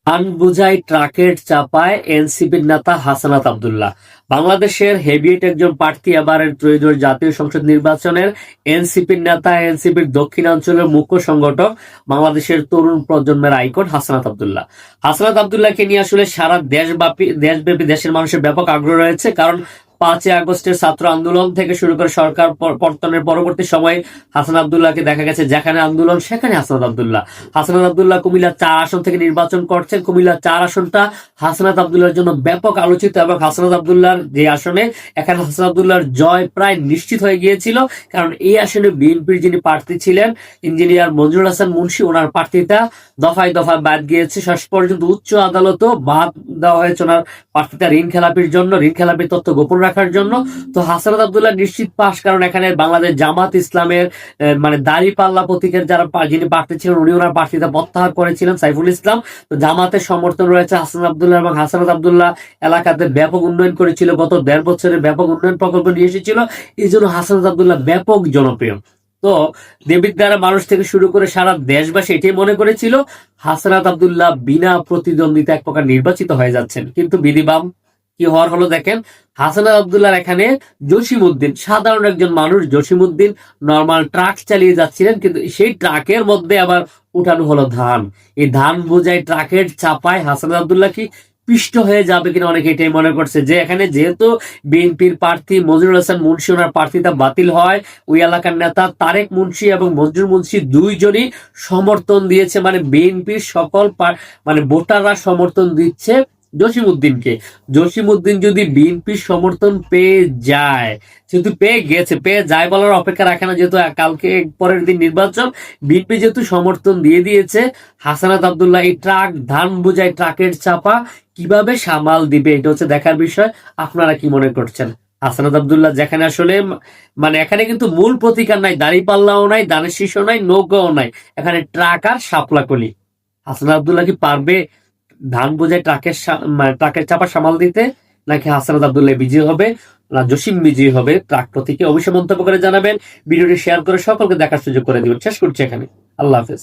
আনবুঝাই ট্রাকের চাপায় এনসিপির নেতা হাসনাত আব্দুল্লাহ। বাংলাদেশের হেভিওয়েট একজন প্রার্থী, এবারের ত্রয়োদশ জাতীয় সংসদ নির্বাচনের এনসিপির নেতা, এনসিপির দক্ষিণাঞ্চলের মুখ্য সংগঠক, বাংলাদেশের তরুণ প্রজন্মের আইকন হাসনাত আব্দুল্লাহ। হাসনাত আব্দুল্লাহকে নিয়ে আসলে সারা দেশব্যাপী দেশের মানুষের ব্যাপক আগ্রহ রয়েছে। কারণ 5ই আগস্টের ছাত্র আন্দোলন থেকে শুরু করে সরকার পতনের পরবর্তী সময়ে হাসান আব্দুল্লাহকে দেখা গেছে যেখানে আন্দোলন সেখানে হাসনাত আব্দুল্লাহ। হাসনাত আব্দুল্লাহ কুমিল্লা 4 আসন থেকে নির্বাচন করছেন। কুমিল্লা 4 আসনটা হাসনাত আব্দুল্লাহর জন্য ব্যাপক আলোচিত, এবং হাসনাত আব্দুল্লাহর যে আসনে, এখানে হাসনাত আব্দুল্লাহর জয় প্রায় নিশ্চিত হয়ে গিয়েছিল। কারণ এই আসনে বিএনপির যিনি প্রার্থী ছিলেন ইঞ্জিনিয়ার মঞ্জুর হাসান মুন্সী, ওনার প্রার্থীতা দফায় দফায় বাদ গিয়েছে। শেষ পর্যন্ত উচ্চ আদালতও বাদ দেওয়া হয়েছে ওনার প্রার্থীতা ঋণ খেলাপির জন্য, ঋণ খেলাপির তথ্য গোপন রাখার জন্য। তো হাসনাত আব্দুল্লাহ নিশ্চিত পাস, কারণ এখানে বাংলাদেশ জামাত ইসলামের মানে দাঁড়িপাল্লা প্রতীকের যিনি প্রার্থী ছিলেন উনি ওনার প্রার্থীতা প্রত্যাহার করেছিলেন সাইফুল ইসলাম। তো জামাতের সমর্থন রয়েছে হাসনাত আব্দুল্লাহ, এবং হাসনাত আব্দুল্লাহ এলাকাতে ব্যাপক উন্নয়ন করেছিল, গত 1.5 বছরে ব্যাপক উন্নয়ন প্রকল্প নিয়ে এসেছিল। এই জন্য হাসনাত আব্দুল্লাহ ব্যাপক জনপ্রিয়। তো দেবিদ্বারা মানুষ থেকে শুরু করে সারা দেশবাসী এটাই মনে করেছিল হাসনাত আব্দুল্লাহ বিনা প্রতিদ্বন্দ্বিতা এক প্রকার নির্বাচিত হয়ে যাচ্ছেন। কিন্তু বিধিবাম কি হওয়ার হলো দেখেন, হাসনাত আব্দুল্লাহ এখানে জসিমউদ্দিন, সাধারণ একজন মানুষ জসিমউদ্দিন নর্মাল ট্রাক চালিয়ে যাচ্ছিলেন, কিন্তু সেই ট্রাকের মধ্যে আবার উঠানো হলো ধান। এই ধান বোঝাই ট্রাকের চাপায় হাসনাত আব্দুল্লাহ কি পিষ্ট হয়ে যাবে কিনা অনেকে এটাই মনে করছে। যে এখানে যেহেতু বিএনপির প্রার্থী মঞ্জুর হাসান মুন্সী, ওনার প্রার্থীতা বাতিল হয়, ওই এলাকার নেতা তারেক মুন্সী এবং মঞ্জুর মুন্সী দুইজনই সমর্থন দিয়েছে, মানে বিএনপির সকল মানে ভোটাররা সমর্থন দিচ্ছে জসিমউদ্দিনকে। জসিমউদ্দিন যদি বিএনপির সমর্থন পেয়ে যায়, যেহেতু পেয়ে যায় বলার অপেক্ষা রাখে না, যেহেতু কালকে পরের দিন নির্বাচন, বিএনপি যেহেতু সমর্থন দিয়ে দিয়েছে, হাসনাত আব্দুল্লাহ এই ধান বোঝাই ট্রাকের চাপা কিভাবে সামাল দিবে, এটা হচ্ছে দেখার বিষয়। আপনারা কি মনে করছেন? হাসনাত আব্দুল্লাহ যেখানে আসলে মানে এখানে কিন্তু মূল প্রতিকার নাই, দাঁড়িপাল্লাও নাই, দানের শীর্ষ নাই, নৌকাও নাই, এখানে ট্রাক আর শাপলাকলি। হাসনাত আব্দুল্লাহ কি পারবে ধান বোঝায় ট্রাকের চাপা সামাল দিতে, নাকি হাসনাত আব্দুল্লাহ বিজয়ী হবে না জসিম বিজয়ী হবে? ট্রাক প্রতীকে অবশ্যই মন্তব্য করে জানাবেন। ভিডিওটি শেয়ার করে সকলকে দেখার সুযোগ করে দিবেন। শেষ করছি এখানে। আল্লাহ হাফেজ।